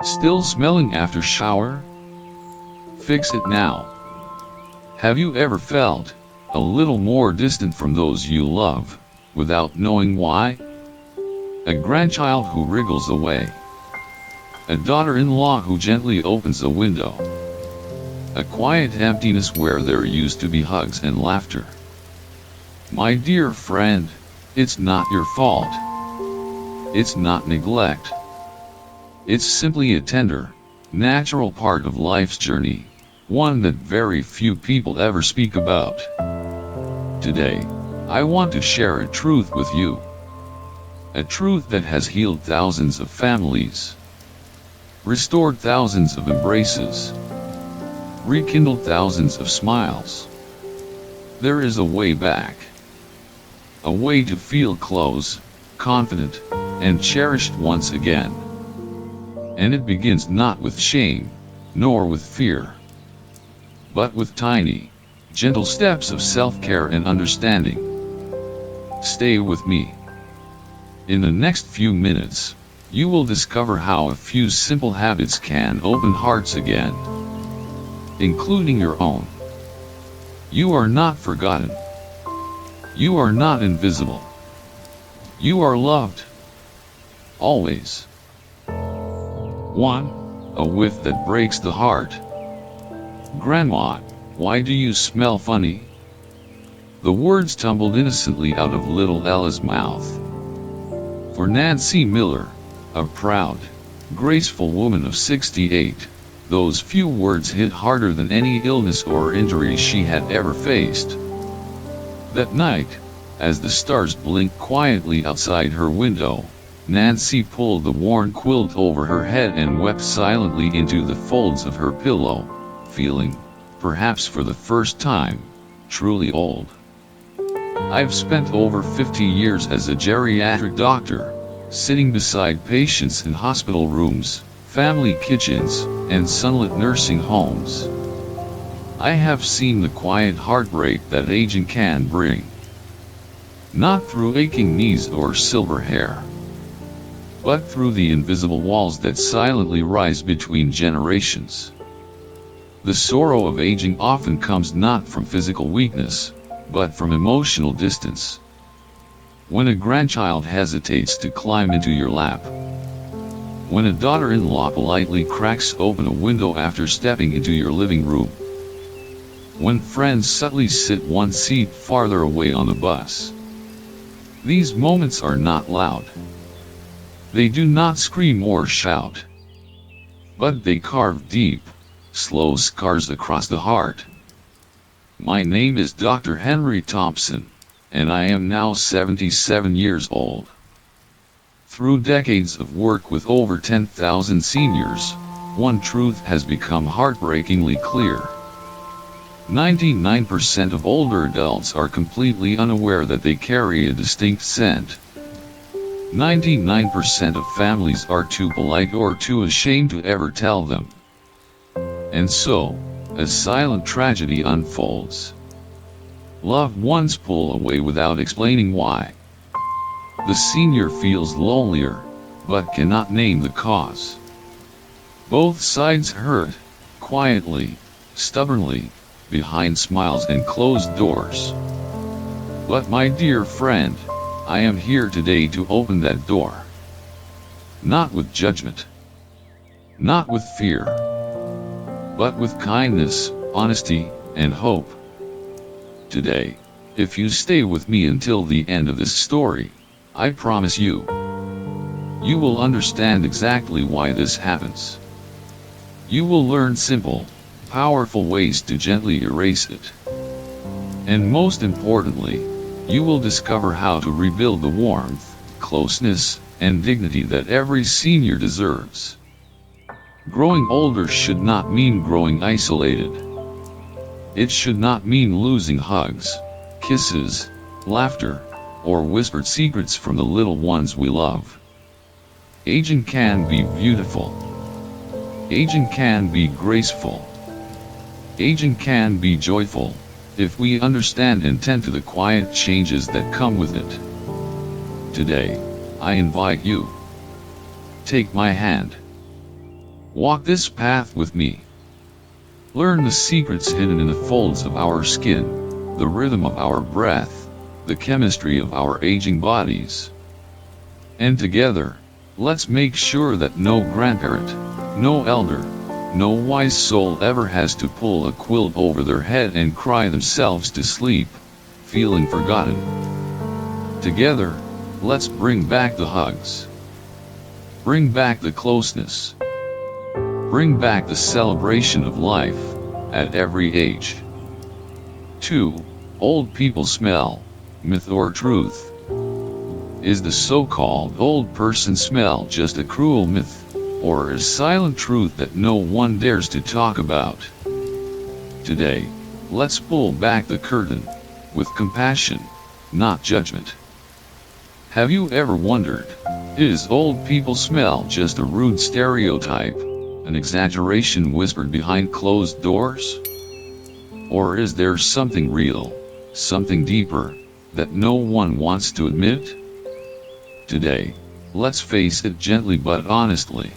Still smelling after shower? Fix it now. Have you ever felt a little more distant from those you love, without knowing why? A grandchild who wriggles away. A daughter-in-law who gently opens a window. A quiet emptiness where there used to be hugs and laughter. My dear friend, it's not your fault. It's not neglect. It's simply a tender, natural part of life's journey, one that very few people ever speak about. Today, I want to share a truth with you. A truth that has healed thousands of families, restored thousands of embraces, rekindled thousands of smiles. There is a way back. A way to feel close, confident, and cherished once again. And it begins not with shame, nor with fear, but with tiny, gentle steps of self-care and understanding. Stay with me. In the next few minutes, you will discover how a few simple habits can open hearts again, including your own. You are not forgotten. You are not invisible. You are loved. Always. 1. A whiff that breaks the heart. Grandma, why do you smell funny? The words tumbled innocently out of little Ella's mouth. For Nancy Miller, a proud, graceful woman of 68, those few words hit harder than any illness or injury she had ever faced. That night, as the stars blinked quietly outside her window, Nancy pulled the worn quilt over her head and wept silently into the folds of her pillow, feeling, perhaps for the first time, truly old. I've spent over 50 years as a geriatric doctor, sitting beside patients in hospital rooms, family kitchens, and sunlit nursing homes. I have seen the quiet heartbreak that aging can bring. Not through aching knees or silver hair, but through the invisible walls that silently rise between generations. The sorrow of aging often comes not from physical weakness, but from emotional distance. When a grandchild hesitates to climb into your lap. When a daughter-in-law politely cracks open a window after stepping into your living room. When friends subtly sit one seat farther away on the bus. These moments are not loud. They do not scream or shout. But they carve deep, slow scars across the heart. My name is Dr. Henry Thompson, and I am now 77 years old. Through decades of work with over 10,000 seniors, one truth has become heartbreakingly clear. 99% of older adults are completely unaware that they carry a distinct scent. 99% of families are too polite or too ashamed to ever tell them. And so, a silent tragedy unfolds. Loved ones pull away without explaining why. The senior feels lonelier, but cannot name the cause. Both sides hurt, quietly, stubbornly, behind smiles and closed doors. But my dear friend, I am here today to open that door. Not with judgment. Not with fear. But with kindness, honesty, and hope. Today, if you stay with me until the end of this story, I promise you, you will understand exactly why this happens. You will learn simple, powerful ways to gently erase it. And most importantly, you will discover how to rebuild the warmth, closeness, and dignity that every senior deserves. Growing older should not mean growing isolated. It should not mean losing hugs, kisses, laughter, or whispered secrets from the little ones we love. Aging can be beautiful. Aging can be graceful. Aging can be joyful, if we understand and tend to the quiet changes that come with it. Today, I invite you. Take my hand. Walk this path with me. Learn the secrets hidden in the folds of our skin, the rhythm of our breath, the chemistry of our aging bodies. And together, let's make sure that no grandparent, no elder, no wise soul ever has to pull a quilt over their head and cry themselves to sleep, feeling forgotten. Together, let's bring back the hugs. Bring back the closeness. Bring back the celebration of life, at every age. 2. Old people smell, myth or truth? Is the so-called old person smell just a cruel myth, or a silent truth that no one dares to talk about? Today, let's pull back the curtain, with compassion, not judgment. Have you ever wondered, is old people smell just a rude stereotype, an exaggeration whispered behind closed doors? Or is there something real, something deeper, that no one wants to admit? Today, let's face it gently but honestly.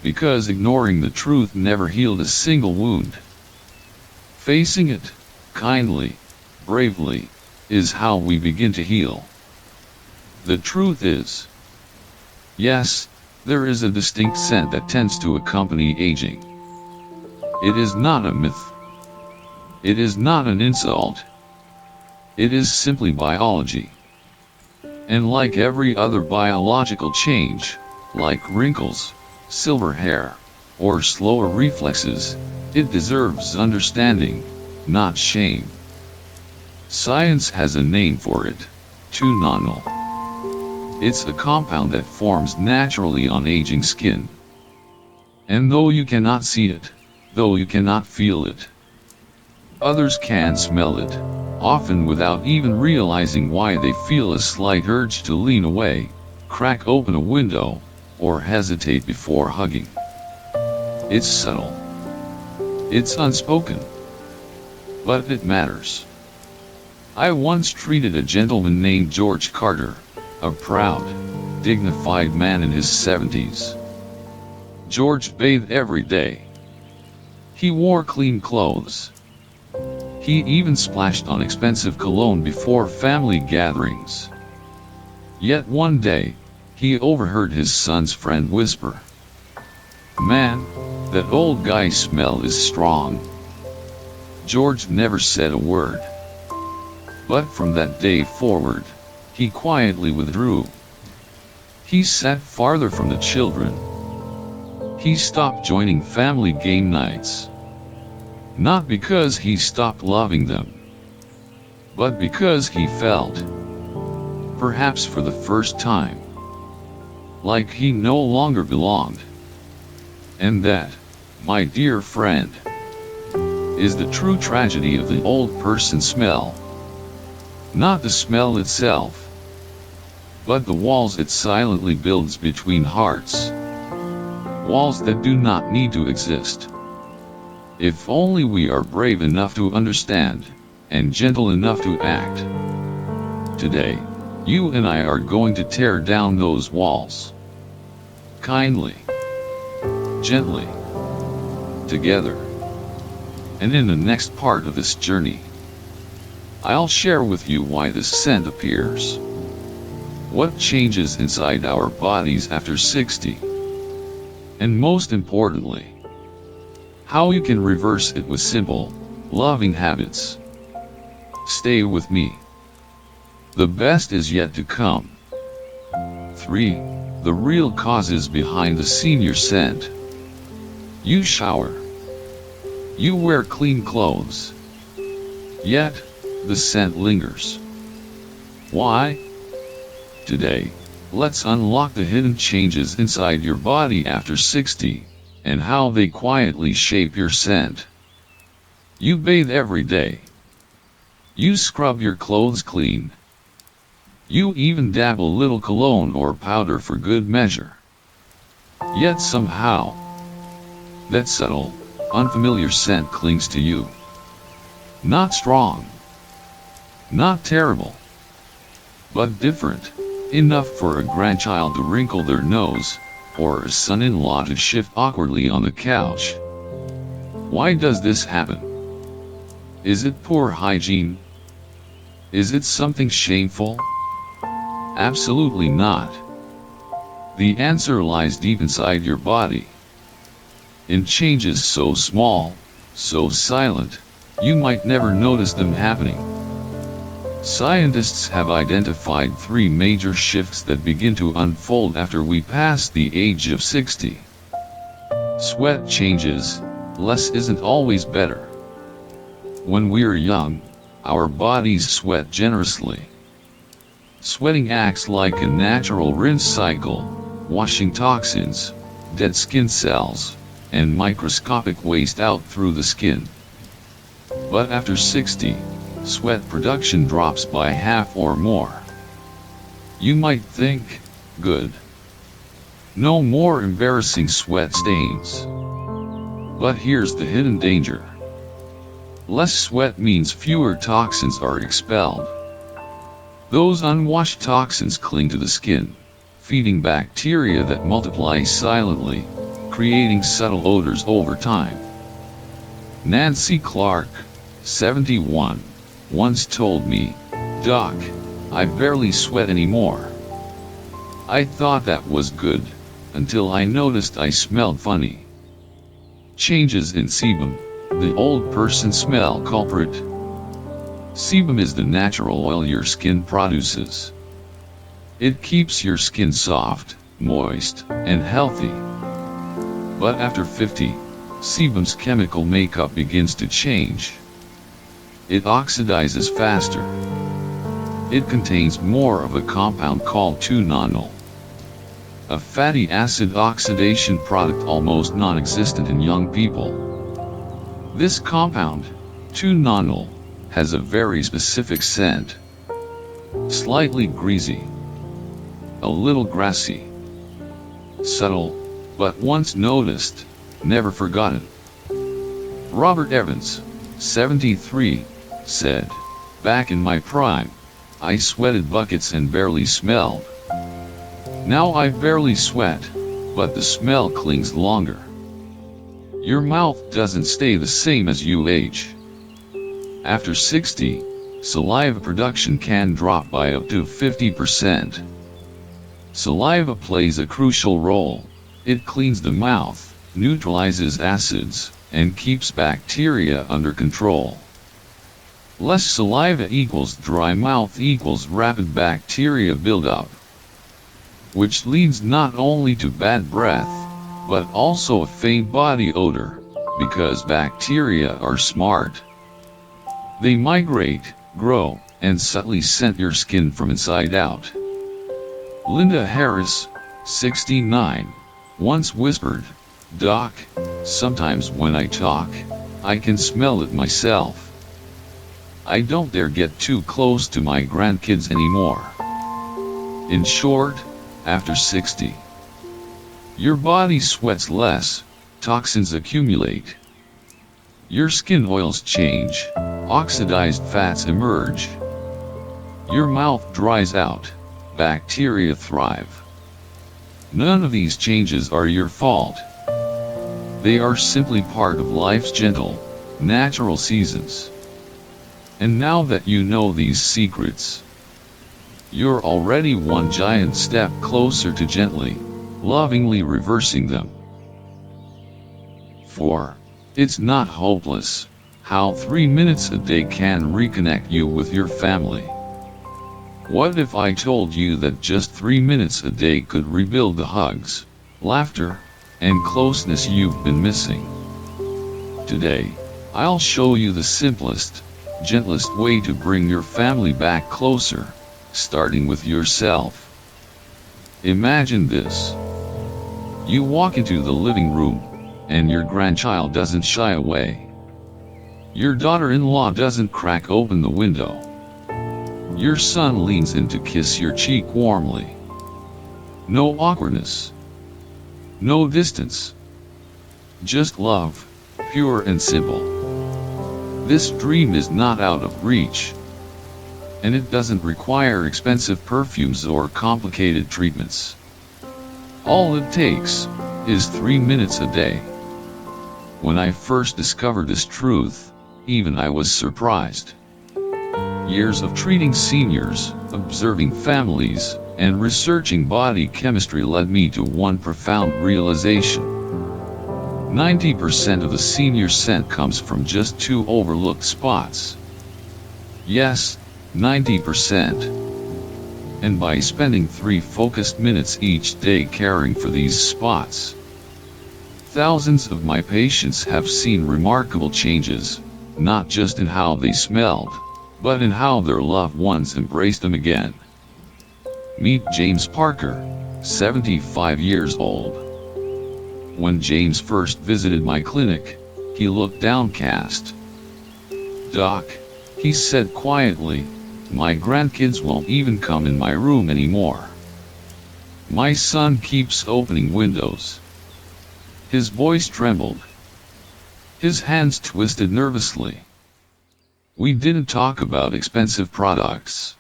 Because ignoring the truth never healed a single wound. Facing it, kindly, bravely, is how we begin to heal. The truth is, yes, there is a distinct scent that tends to accompany aging. It is not a myth. It is not an insult. It is simply biology. And like every other biological change, like wrinkles, silver hair, or slower reflexes, it deserves understanding, not shame. Science has a name for it, unknowingly. It's a compound that forms naturally on aging skin. And though you cannot see it, though you cannot feel it, others can smell it, often without even realizing why. They feel a slight urge to lean away, crack open a window, or hesitate before hugging. It's subtle. It's unspoken. But it matters. I once treated a gentleman named George Carter, a proud, dignified man in his 70s. George bathed every day. He wore clean clothes. He even splashed on expensive cologne before family gatherings. Yet one day, he overheard his son's friend whisper, "Man, that old guy's smell is strong." George never said a word. But from that day forward, he quietly withdrew. He sat farther from the children. He stopped joining family game nights. Not because he stopped loving them, but because he felt, perhaps for the first time, like he no longer belonged. And that, my dear friend, is the true tragedy of the old person smell. Not the smell itself, but the walls it silently builds between hearts. Walls that do not need to exist. If only we are brave enough to understand, and gentle enough to act. Today, you and I are going to tear down those walls. Kindly. Gently. Together. And in the next part of this journey, I'll share with you why this scent appears. What changes inside our bodies after 60? And most importantly, how you can reverse it with simple, loving habits. Stay with me. The best is yet to come. 3. The real causes behind the senior scent. You shower. You wear clean clothes. Yet, the scent lingers. Why? Today, let's unlock the hidden changes inside your body after 60, and how they quietly shape your scent. You bathe every day. You scrub your clothes clean. You even dab a little cologne or powder for good measure. Yet somehow, that subtle, unfamiliar scent clings to you. Not strong. Not terrible. But different. Enough for a grandchild to wrinkle their nose, or a son-in-law to shift awkwardly on the couch. Why does this happen? Is it poor hygiene? Is it something shameful? Absolutely not. The answer lies deep inside your body. In changes so small, so silent, you might never notice them happening. Scientists have identified 3 major shifts that begin to unfold after we pass the age of 60. Sweat changes. Less isn't always better. When we're young, our bodies sweat generously. Sweating acts like a natural rinse cycle, washing toxins, dead skin cells, and microscopic waste out through the skin. But after 60, sweat production drops by half or more. You might think, good. No more embarrassing sweat stains. But here's the hidden danger. Less sweat means fewer toxins are expelled. Those unwashed toxins cling to the skin, feeding bacteria that multiply silently, creating subtle odors over time. Nancy Clark, 71, once told me, "Doc, I barely sweat anymore." I thought that was good, until I noticed I smelled funny. Changes in sebum, the old person smell culprit. Sebum is the natural oil your skin produces. It keeps your skin soft, moist, and healthy. But after 50, sebum's chemical makeup begins to change. It oxidizes faster. It contains more of a compound called 2-nonol, a fatty acid oxidation product almost non-existent in young people. This compound, 2-nonol, has a very specific scent. Slightly greasy. A little grassy. Subtle, but once noticed, never forgotten. Robert Evans, 73, said, "Back in my prime, I sweated buckets and barely smelled. Now I barely sweat, but the smell clings longer." Your mouth doesn't stay the same as you age. After 60, saliva production can drop by up to 50%. Saliva plays a crucial role. It cleans the mouth, neutralizes acids, and keeps bacteria under control. Less saliva equals dry mouth equals rapid bacteria buildup, which leads not only to bad breath, but also a faint body odor, because bacteria are smart. They migrate, grow, and subtly scent your skin from inside out. Linda Harris, 69, once whispered, "Doc, sometimes when I talk, I can smell it myself. I don't dare get too close to my grandkids anymore." In short, after 60, your body sweats less, toxins accumulate. Your skin oils change, oxidized fats emerge. Your mouth dries out, bacteria thrive. None of these changes are your fault. They are simply part of life's gentle, natural seasons. And now that you know these secrets, you're already one giant step closer to gently, lovingly reversing them. 4. It's not hopeless. How 3 minutes a day can reconnect you with your family. What if I told you that just 3 minutes a day could rebuild the hugs, laughter, and closeness you've been missing? Today, I'll show you the simplest, gentlest way to bring your family back closer, starting with yourself. Imagine this. You walk into the living room, and your grandchild doesn't shy away. Your daughter-in-law doesn't crack open the window. Your son leans in to kiss your cheek warmly. No awkwardness. No distance. Just love, pure and simple. This dream is not out of reach. And it doesn't require expensive perfumes or complicated treatments. All it takes is 3 minutes a day. When I first discovered this truth, even I was surprised. Years of treating seniors, observing families, and researching body chemistry led me to one profound realization. 90% of the senior scent comes from just 2 overlooked spots. Yes, 90%. And by spending 3 focused minutes each day caring for these spots, thousands of my patients have seen remarkable changes, not just in how they smelled, but in how their loved ones embraced them again. Meet James Parker, 75 years old. When James first visited my clinic, he looked downcast. "Doc," he said quietly, "my grandkids won't even come in my room anymore. My son keeps opening windows." His voice trembled. His hands twisted nervously. We didn't talk about expensive products.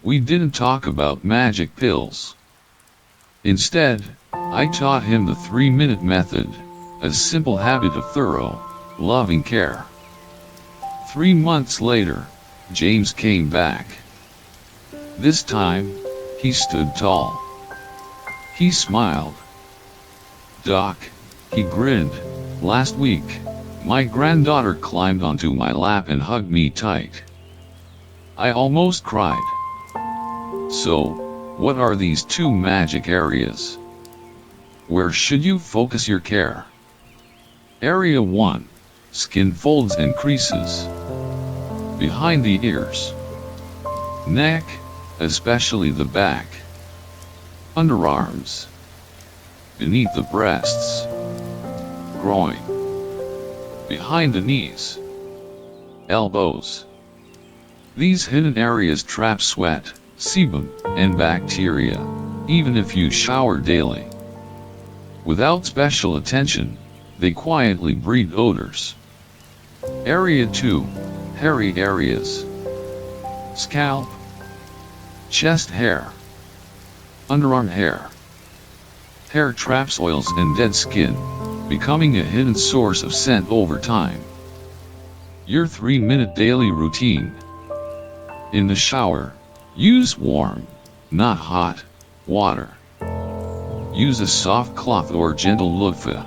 We didn't talk about magic pills. Instead, I taught him the 3-minute method, a simple habit of thorough, loving care. 3 months later, James came back. This time, he stood tall. He smiled. "Doc," he grinned, "last week, my granddaughter climbed onto my lap and hugged me tight. I almost cried." So, what are these 2 magic areas? Where should you focus your care? Area 1. Skin folds and creases. Behind the ears. Neck, especially the back. Underarms. Beneath the breasts. Groin. Behind the knees. Elbows. These hidden areas trap sweat, sebum, and bacteria, even if you shower daily. Without special attention, they quietly breed odors. Area 2. Hairy areas. Scalp. Chest hair. Underarm hair. Hair traps oils and dead skin, becoming a hidden source of scent over time. Your 3-minute daily routine. In the shower, use warm, not hot, water. Use a soft cloth or gentle loofah.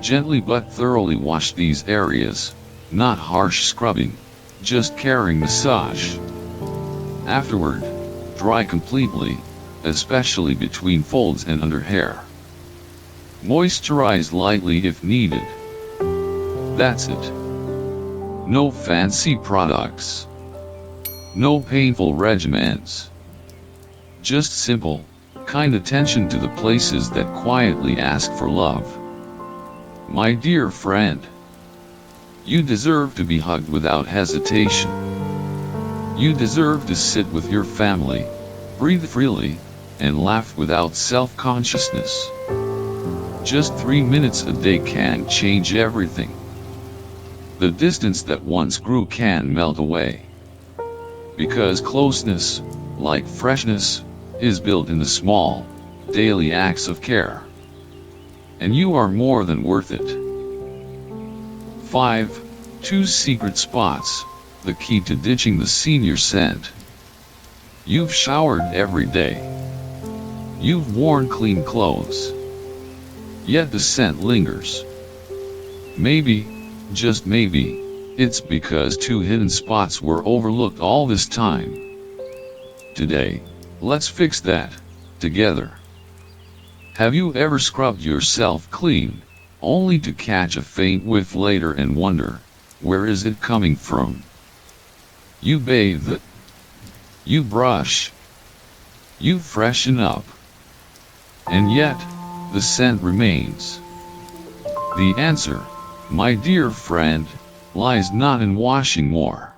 Gently but thoroughly wash these areas, not harsh scrubbing, just caring massage. Afterward, dry completely, especially between folds and under hair. Moisturize lightly if needed. That's it. No fancy products. No painful regimens. Just simple, kind attention to the places that quietly ask for love. My dear friend, you deserve to be hugged without hesitation. You deserve to sit with your family, breathe freely, and laugh without self-consciousness. Just 3 minutes a day can change everything. The distance that once grew can melt away. Because closeness, like freshness, is built in the small, daily acts of care. And you are more than worth it. 5. 2 secret spots, the key to ditching the senior scent. You've showered every day. You've worn clean clothes. Yet the scent lingers. Maybe, just maybe, it's because 2 hidden spots were overlooked all this time. Today, let's fix that, together. Have you ever scrubbed yourself clean, only to catch a faint whiff later and wonder, where is it coming from? You bathe. You brush. You freshen up. And yet, the scent remains. The answer, my dear friend, lies not in washing more,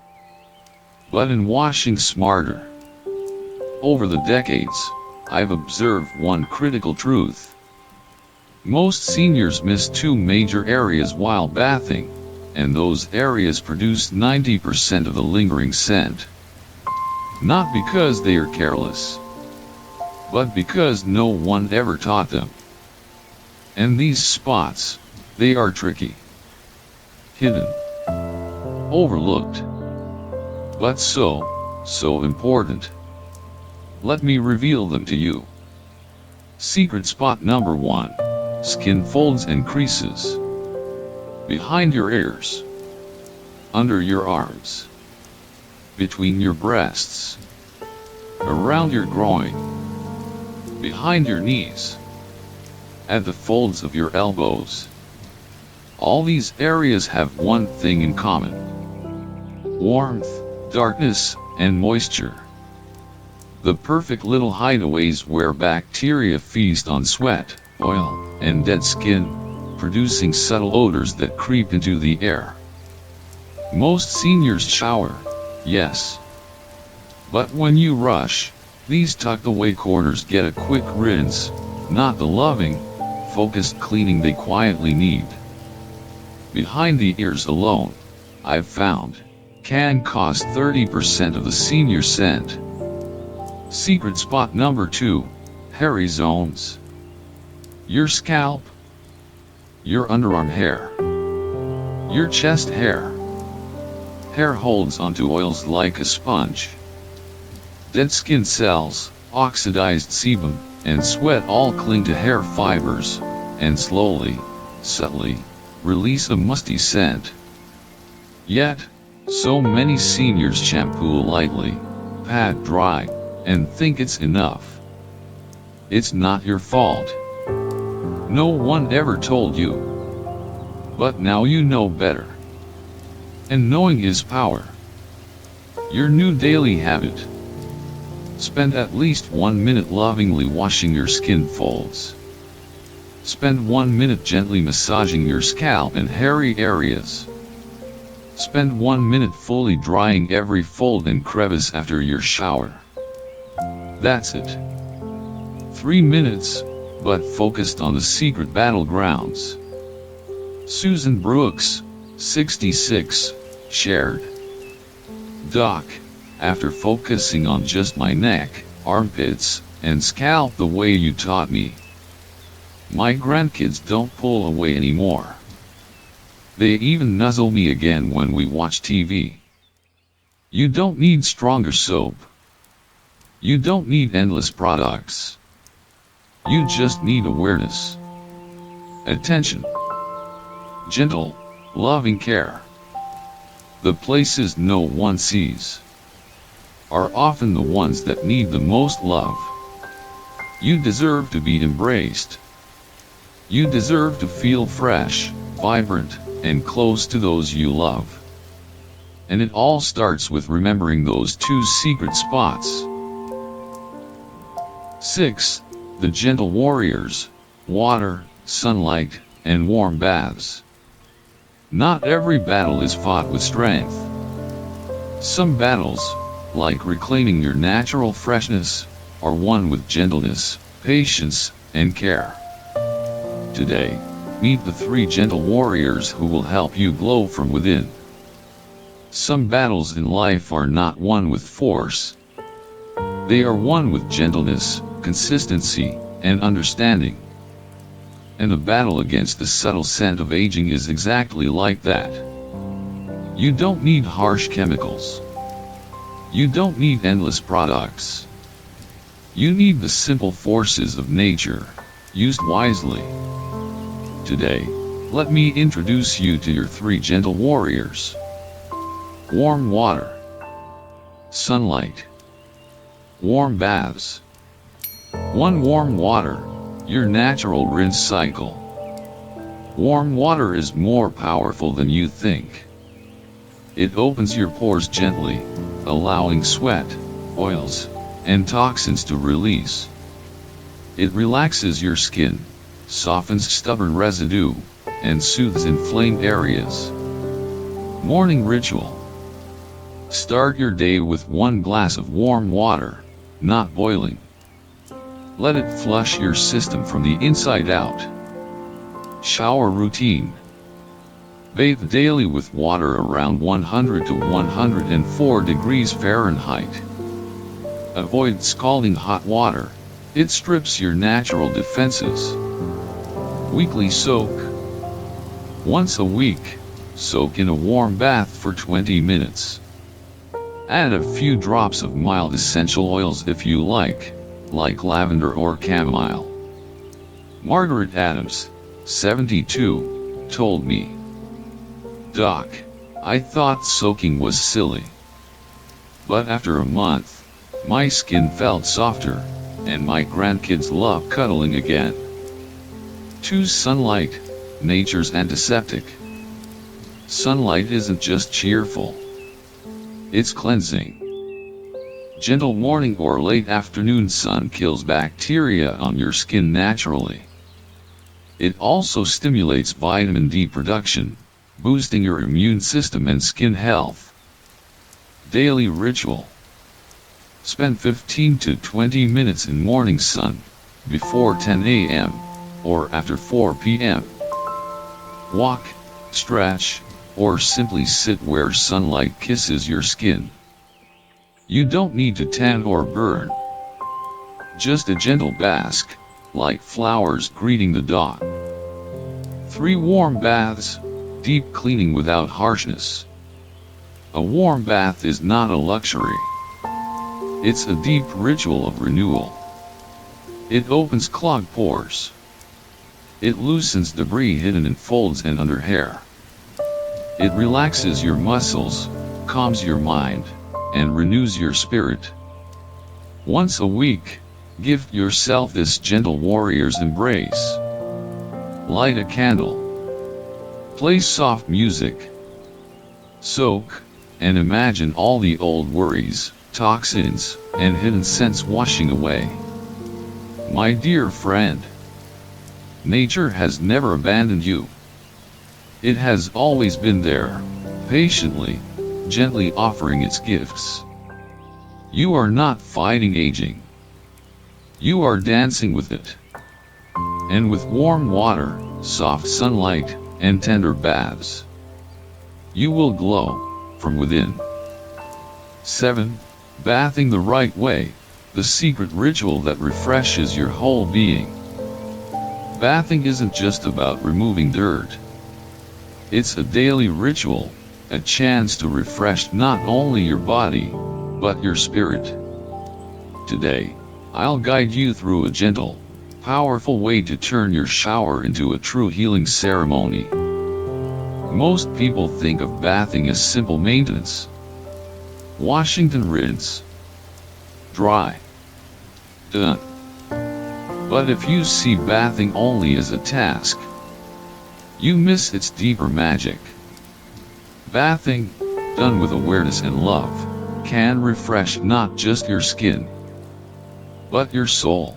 but in washing smarter. Over the decades, I've observed one critical truth. Most seniors miss 2 major areas while bathing, and those areas produce 90% of the lingering scent. Not because they are careless, but because no one ever taught them. And these spots, they are tricky, hidden, overlooked, but so important. Let me reveal them to you. Secret spot number 1. Skin folds and creases. Behind your ears. Under your arms. Between your breasts. Around your groin. Behind your knees. At the folds of your elbows. All these areas have one thing in common. Warmth, darkness, and moisture. The perfect little hideaways where bacteria feast on sweat, oil, and dead skin, producing subtle odors that creep into the air. Most seniors shower, yes. But when you rush, these tucked away corners get a quick rinse, not the loving, focused cleaning they quietly need. Behind the ears alone, I've found, can cost 30% of the senior scent. Secret spot number 2, hairy zones. Your scalp, your underarm hair, your chest hair. Hair holds onto oils like a sponge. Dead skin cells, oxidized sebum, and sweat all cling to hair fibers, and slowly, subtly, release a musty scent. Yet, so many seniors shampoo lightly, pat dry, and think it's enough. It's not your fault. No one ever told you. But now you know better. And knowing is power. Your new daily habit. Spend at least 1 minute lovingly washing your skin folds. Spend 1 minute gently massaging your scalp and hairy areas. Spend 1 minute fully drying every fold and crevice after your shower. That's it. 3 minutes, but focused on the secret battlegrounds. Susan Brooks, 66, shared. Doc, after focusing on just my neck, armpits, and scalp the way you taught me, my grandkids don't pull away anymore. They even nuzzle me again when we watch TV. You don't need stronger soap. You don't need endless products. You just need awareness. Attention. Gentle, loving care. The places no one sees are often the ones that need the most love. You deserve to be embraced. You deserve to feel fresh, vibrant, and close to those you love. And it all starts with remembering those 2 secret spots. 6. The gentle warriors, water, sunlight, and warm baths. Not every battle is fought with strength. Some battles, like reclaiming your natural freshness, are won with gentleness, patience, and care. Today, meet the 3 gentle warriors who will help you glow from within. Some battles in life are not won with force. They are won with gentleness, consistency, and understanding. And the battle against the subtle scent of aging is exactly like that. You don't need harsh chemicals. You don't need endless products. You need the simple forces of nature, used wisely. Today, let me introduce you to your 3 gentle warriors. Warm water. Sunlight. Warm baths. 1 warm water, your natural rinse cycle. Warm water is more powerful than you think. It opens your pores gently, allowing sweat, oils, and toxins to release. It relaxes your skin, softens stubborn residue, and soothes inflamed areas. Morning ritual. Start your day with 1 glass of warm water, not boiling. Let it flush your system from the inside out. Shower routine. Bathe daily with water around 100 to 104 degrees Fahrenheit. Avoid scalding hot water, It strips your natural defenses. Weekly soak. Once a week, soak in a warm bath for 20 minutes. Add a few drops of mild essential oils if you like lavender or chamomile. Margaret Adams, 72, told me, "Doc, I thought soaking was silly. But after a month, my skin felt softer, and my grandkids love cuddling again." Choose sunlight, nature's antiseptic. Sunlight isn't just cheerful. It's cleansing. Gentle morning or late afternoon sun kills bacteria on your skin naturally. It also stimulates vitamin D production, boosting your immune system and skin health. Daily ritual. Spend 15 to 20 minutes in morning sun, before 10 a.m., or after 4 p.m. Walk, stretch, or simply sit where sunlight kisses your skin. You don't need to tan or burn. Just a gentle bask, like flowers greeting the dawn. 3 warm baths, deep cleaning without harshness. A warm bath is not a luxury. It's a deep ritual of renewal. It opens clogged pores. It loosens debris hidden in folds and under hair. It relaxes your muscles, calms your mind, and renews your spirit. Once a week, gift yourself this gentle warrior's embrace. Light a candle. Play soft music. Soak, and imagine all the old worries, toxins, and hidden scents washing away. My dear friend, nature has never abandoned you. It has always been there, patiently, gently offering its gifts. You are not fighting aging. You are dancing with it. And with warm water, soft sunlight, and tender baths, you will glow from within. 7. Bathing the right way, the secret ritual that refreshes your whole being. Bathing isn't just about removing dirt. It's a daily ritual, a chance to refresh not only your body, but your spirit. Today, I'll guide you through a gentle, powerful way to turn your shower into a true healing ceremony. Most people think of bathing as simple maintenance. Washing and rinse. Dry. Done. But if you see bathing only as a task, you miss its deeper magic. Bathing, done with awareness and love, can refresh not just your skin, but your soul.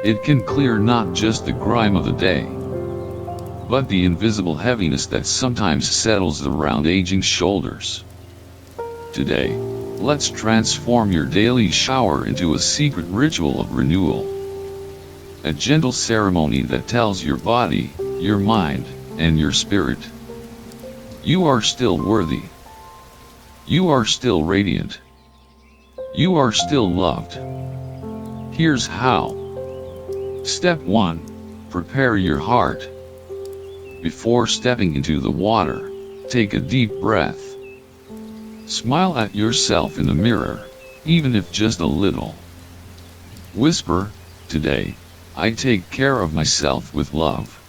It can clear not just the grime of the day, but the invisible heaviness that sometimes settles around aging shoulders. Today, let's transform your daily shower into a secret ritual of renewal. A gentle ceremony that tells your body, your mind, and your spirit, you are still worthy. You are still radiant. You are still loved. Here's how. Step 1. Prepare your heart. Before stepping into the water, take a deep breath. Smile at yourself in the mirror, even if just a little. Whisper, "Today, I take care of myself with love."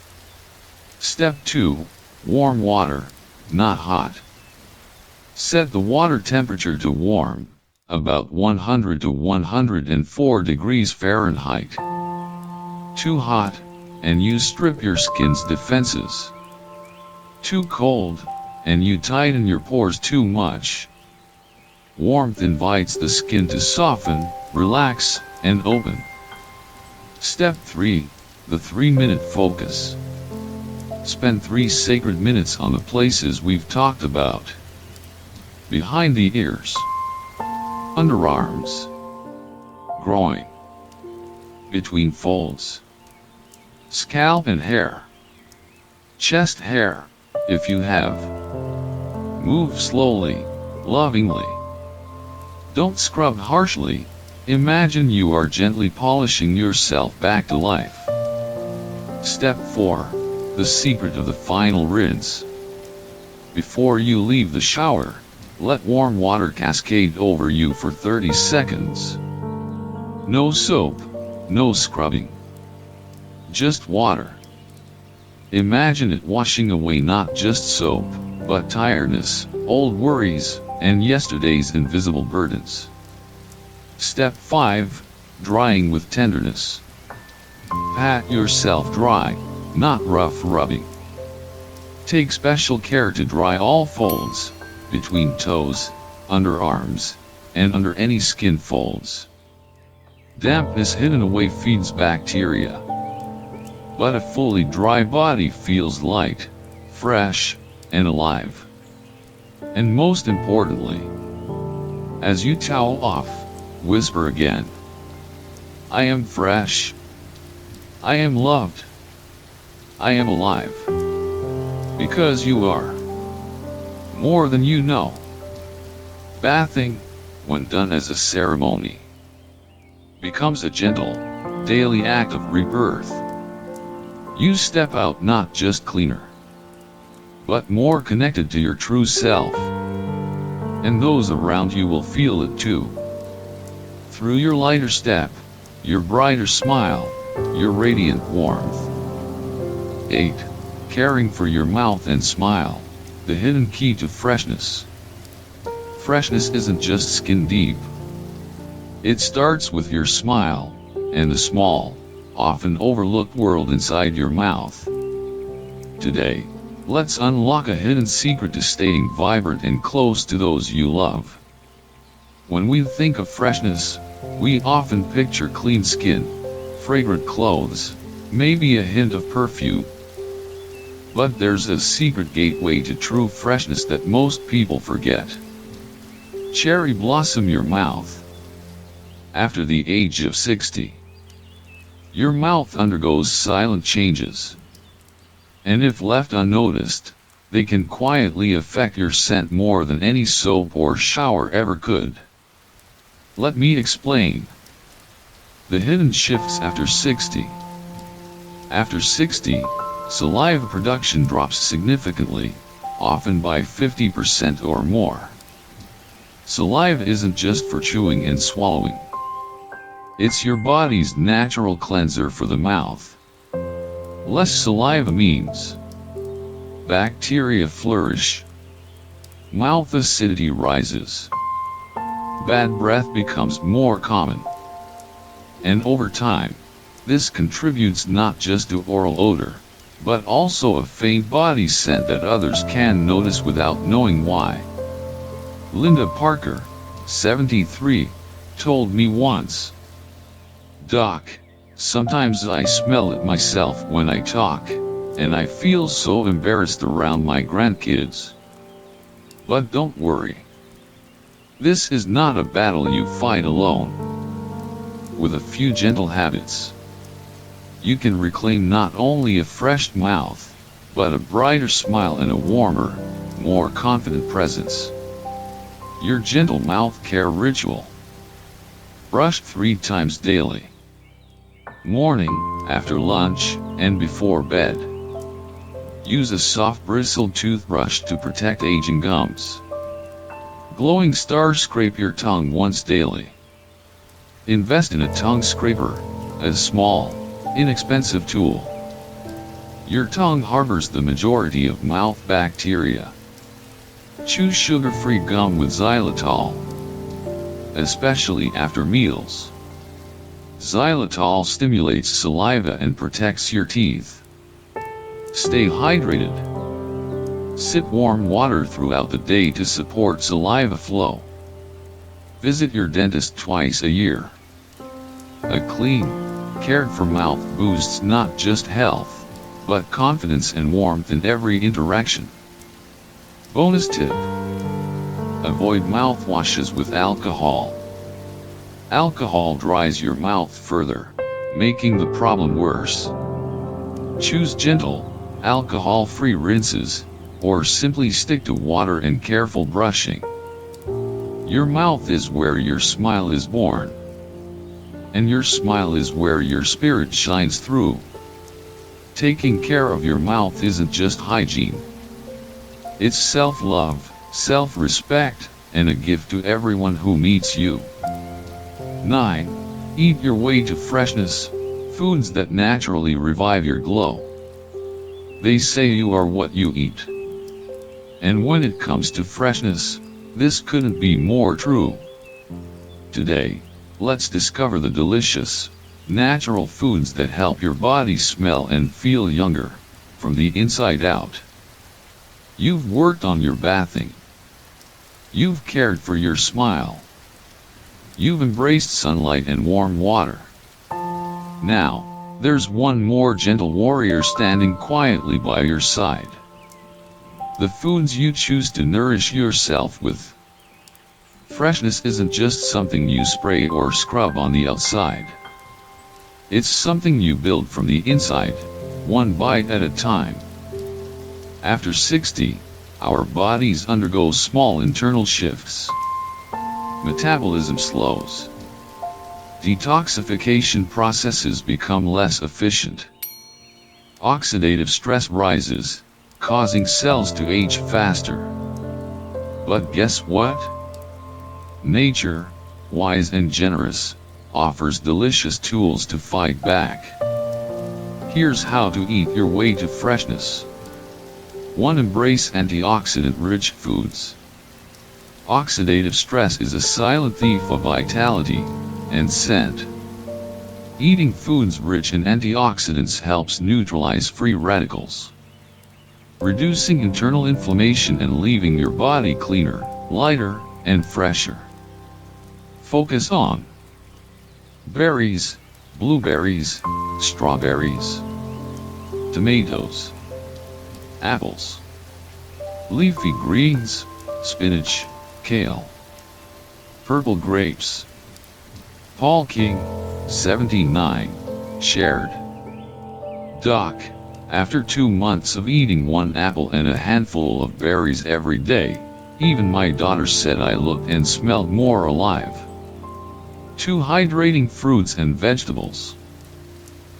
Step 2. Warm water, not hot. Set the water temperature to warm, about 100 to 104 degrees Fahrenheit. Too hot, and you strip your skin's defenses. Too cold, and you tighten your pores too much. Warmth invites the skin to soften, relax, and open. Step 3. The 3-minute focus. Spend 3 sacred minutes on the places we've talked about. Behind the ears, underarms, groin, between folds, scalp and hair, chest hair, if you have. Move slowly, lovingly. Don't scrub harshly, Imagine you are gently polishing yourself back to life. Step 4. The secret of the final rinse. Before you leave the shower, let warm water cascade over you for 30 seconds. No soap, no scrubbing. Just water. Imagine it washing away not just soap, but tiredness, old worries, and yesterday's invisible burdens. Step 5. Drying with tenderness. Pat yourself dry, not rough rubbing. Take special care to dry all folds, between toes, underarms, and under any skin folds. Dampness hidden away feeds bacteria. But a fully dry body feels light, fresh, and alive. And most importantly, as you towel off, whisper again. I am fresh. I am loved. I am alive. Because you are. More than you know. Bathing, when done as a ceremony, becomes a gentle, daily act of rebirth. You step out not just cleaner, but more connected to your true self. And those around you will feel it too. Through your lighter step, your brighter smile, your radiant warmth. 8. Caring for your mouth and smile, the hidden key to freshness. Freshness isn't just skin deep. It starts with your smile, and the small, often overlooked world inside your mouth. Today, let's unlock a hidden secret to staying vibrant and close to those you love. When we think of freshness, we often picture clean skin, fragrant clothes, maybe a hint of perfume. But there's a secret gateway to true freshness that most people forget. Cherry blossom your mouth. After the age of 60, your mouth undergoes silent changes. And if left unnoticed, they can quietly affect your scent more than any soap or shower ever could. Let me explain. The hidden shifts after 60. After 60, saliva production drops significantly, often by 50% or more. Saliva isn't just for chewing and swallowing. It's your body's natural cleanser for the mouth. Less saliva means bacteria flourish, mouth acidity rises, bad breath becomes more common. And over time, this contributes not just to oral odor, but also a faint body scent that others can notice without knowing why. Linda Parker, 73, told me once, "Doc, sometimes I smell it myself when I talk, and I feel so embarrassed around my grandkids." But don't worry. This is not a battle you fight alone. With a few gentle habits, you can reclaim not only a fresh mouth, but a brighter smile and a warmer, more confident presence. Your gentle mouth care ritual. Brush 3 times daily. Morning, after lunch, and before bed. Use a soft bristled toothbrush to protect aging gums. Glowing star scrape your tongue once daily. Invest in a tongue scraper, a small, inexpensive tool. Your tongue harbors the majority of mouth bacteria. Chew sugar-free gum with xylitol, especially after meals. Xylitol stimulates saliva and protects your teeth. Stay hydrated. Sip warm water throughout the day to support saliva flow. Visit your dentist twice a year. A clean, cared for mouth boosts not just health, but confidence and warmth in every interaction. Bonus tip: avoid mouthwashes with alcohol. Alcohol dries your mouth further, making the problem worse. Choose gentle, alcohol-free rinses, or simply stick to water and careful brushing. Your mouth is where your smile is born. And your smile is where your spirit shines through. Taking care of your mouth isn't just hygiene. It's self-love, self-respect, and a gift to everyone who meets you. 9. Eat your way to freshness, foods that naturally revive your glow. They say you are what you eat. And when it comes to freshness, this couldn't be more true. Today, let's discover the delicious, natural foods that help your body smell and feel younger, from the inside out. You've worked on your bathing. You've cared for your smile. You've embraced sunlight and warm water. Now, there's one more gentle warrior standing quietly by your side. The foods you choose to nourish yourself with. Freshness isn't just something you spray or scrub on the outside. It's something you build from the inside, one bite at a time. After 60, our bodies undergo small internal shifts. Metabolism slows. Detoxification processes become less efficient. Oxidative stress rises, causing cells to age faster. But guess what? Nature, wise and generous, offers delicious tools to fight back. Here's how to eat your way to freshness. 1. Embrace antioxidant-rich foods. Oxidative stress is a silent thief of vitality and scent. Eating foods rich in antioxidants helps neutralize free radicals, reducing internal inflammation and leaving your body cleaner, lighter, and fresher. Focus on berries, blueberries, strawberries, tomatoes, apples, leafy greens, spinach, kale, purple grapes. Paul King, 79, shared. Doc, after 2 months of eating 1 apple and a handful of berries every day, even my daughter said I looked and smelled more alive. 2. Hydrating fruits and vegetables.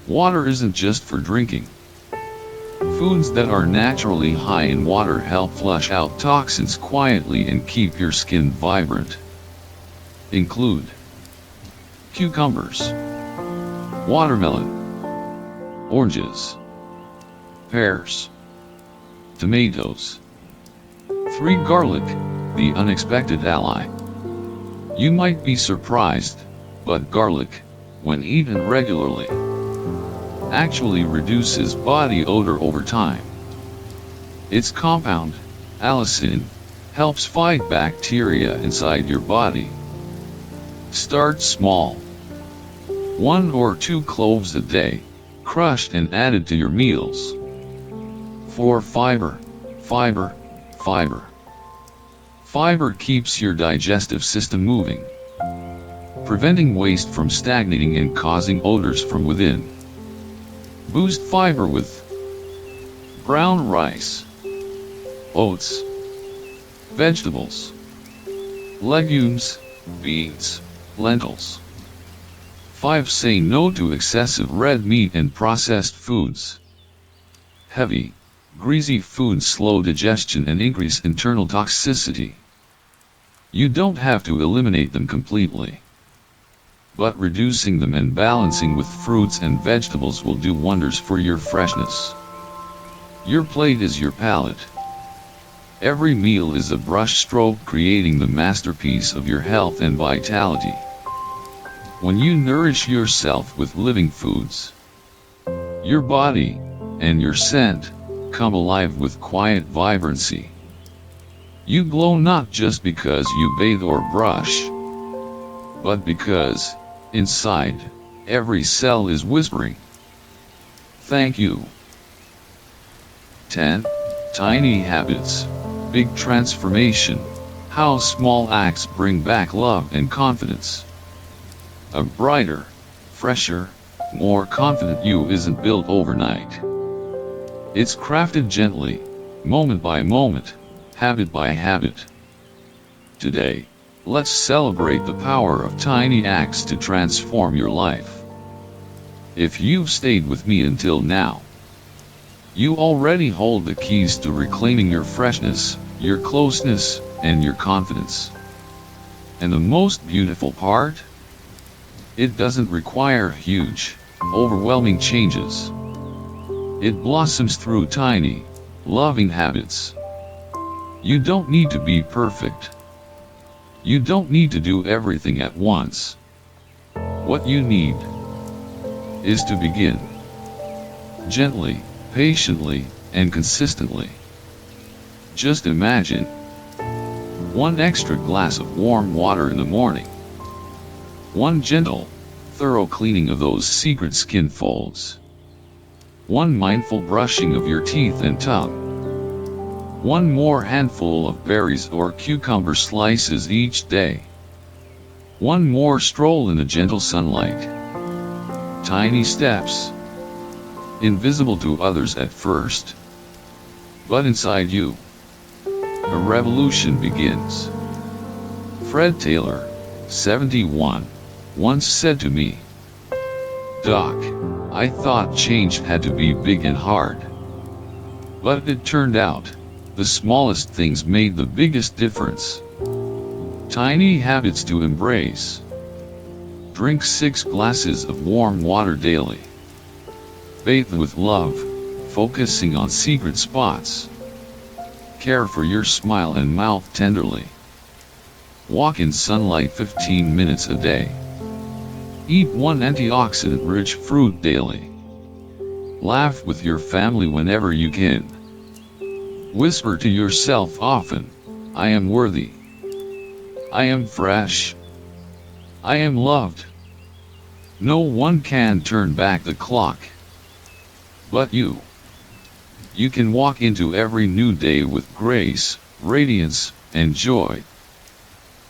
Water isn't just for drinking. Foods that are naturally high in water help flush out toxins quietly and keep your skin vibrant. Include cucumbers, watermelon, oranges, pears, tomatoes. 3. Garlic, the unexpected ally. You might be surprised, but garlic, when eaten regularly, actually reduces body odor over time. Its compound, allicin, helps fight bacteria inside your body. Start small. 1 or 2 cloves a day, crushed and added to your meals. 4. Fiber, fiber, fiber. Fiber keeps your digestive system moving, preventing waste from stagnating and causing odors from within. Boost fiber with brown rice, oats, vegetables, legumes, beans, lentils. 5. Say no to excessive red meat and processed foods. Heavy, greasy foods slow digestion and increase internal toxicity. You don't have to eliminate them completely, but reducing them and balancing with fruits and vegetables will do wonders for your freshness. Your plate is your palate. Every meal is a brushstroke creating the masterpiece of your health and vitality. When you nourish yourself with living foods, your body and your scent come alive with quiet vibrancy. You glow not just because you bathe or brush, but because, inside, every cell is whispering, "Thank you." 10. Tiny habits, big transformation. How small acts bring back love and confidence. A brighter, fresher, more confident you isn't built overnight. It's crafted gently, moment by moment, habit by habit. Today, Let's celebrate the power of tiny acts to transform your life. If you've stayed with me until now, you already hold the keys to reclaiming your freshness, your closeness, and your confidence. And the most beautiful part? It doesn't require huge, overwhelming changes. It blossoms through tiny, loving habits. You don't need to be perfect. You don't need to do everything at once. What you need is to begin. Gently, patiently, and consistently. Just imagine one extra glass of warm water in the morning. One gentle, thorough cleaning of those secret skin folds. One mindful brushing of your teeth and tongue. One more handful of berries or cucumber slices each day. One more stroll in the gentle sunlight. Tiny steps. Invisible to others at first. But inside you, a revolution begins. Fred Taylor, 71, once said to me, "Doc, I thought change had to be big and hard. But it turned out, the smallest things made the biggest difference." Tiny habits to embrace. Drink 6 glasses of warm water daily. Bathe with love, focusing on secret spots. Care for your smile and mouth tenderly. Walk in sunlight 15 minutes a day. Eat 1 antioxidant-rich fruit daily. Laugh with your family whenever you can. Whisper to yourself often, "I am worthy. I am fresh. I am loved." No one can turn back the clock. But you. You can walk into every new day with grace, radiance, and joy.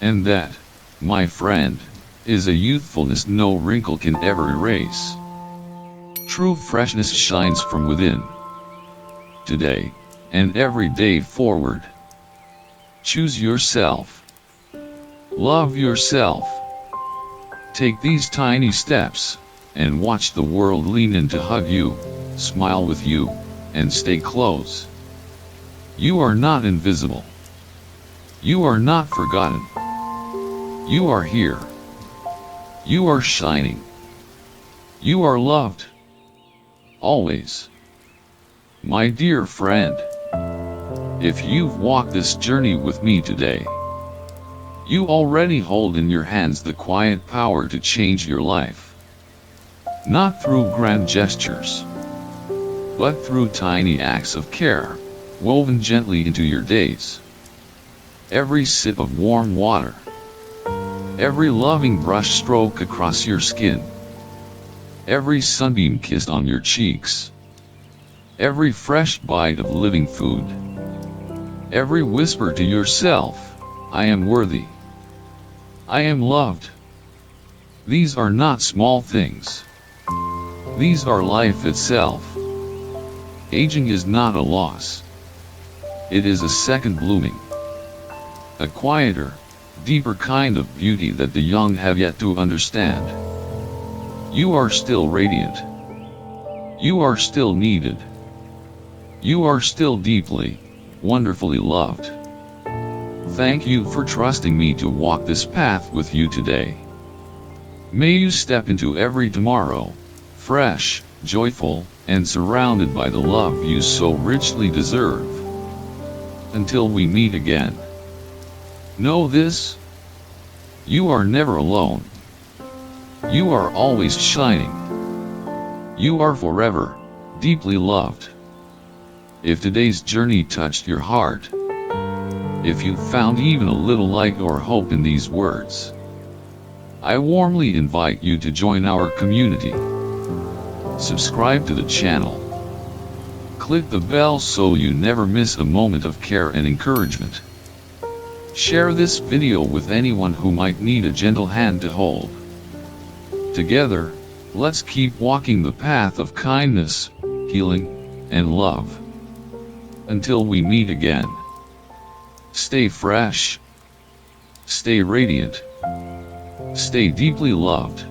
And that, my friend, is a youthfulness no wrinkle can ever erase. True freshness shines from within. Today, and every day forward. Choose yourself. Love yourself. Take these tiny steps, and watch the world lean in to hug you, smile with you, and stay close. You are not invisible. You are not forgotten. You are here. You are shining. You are loved. Always. My dear friend, if you've walked this journey with me today, you already hold in your hands the quiet power to change your life. Not through grand gestures, but through tiny acts of care, woven gently into your days. Every sip of warm water, every loving brush stroke across your skin, every sunbeam kissed on your cheeks, every fresh bite of living food, every whisper to yourself, "I am worthy. I am loved." These are not small things. These are life itself. Aging is not a loss. It is a second blooming. A quieter, deeper kind of beauty that the young have yet to understand. You are still radiant. You are still needed. You are still deeply, wonderfully loved. Thank you for trusting me to walk this path with you today. May you step into every tomorrow, fresh, joyful, and surrounded by the love you so richly deserve. Until we meet again, know this: you are never alone. You are always shining. You are forever, deeply loved. If today's journey touched your heart, if you found even a little light or hope in these words, I warmly invite you to join our community. Subscribe to the channel. Click the bell so you never miss a moment of care and encouragement. Share this video with anyone who might need a gentle hand to hold. Together, let's keep walking the path of kindness, healing, and love. Until we meet again. Stay fresh. Stay radiant. Stay deeply loved.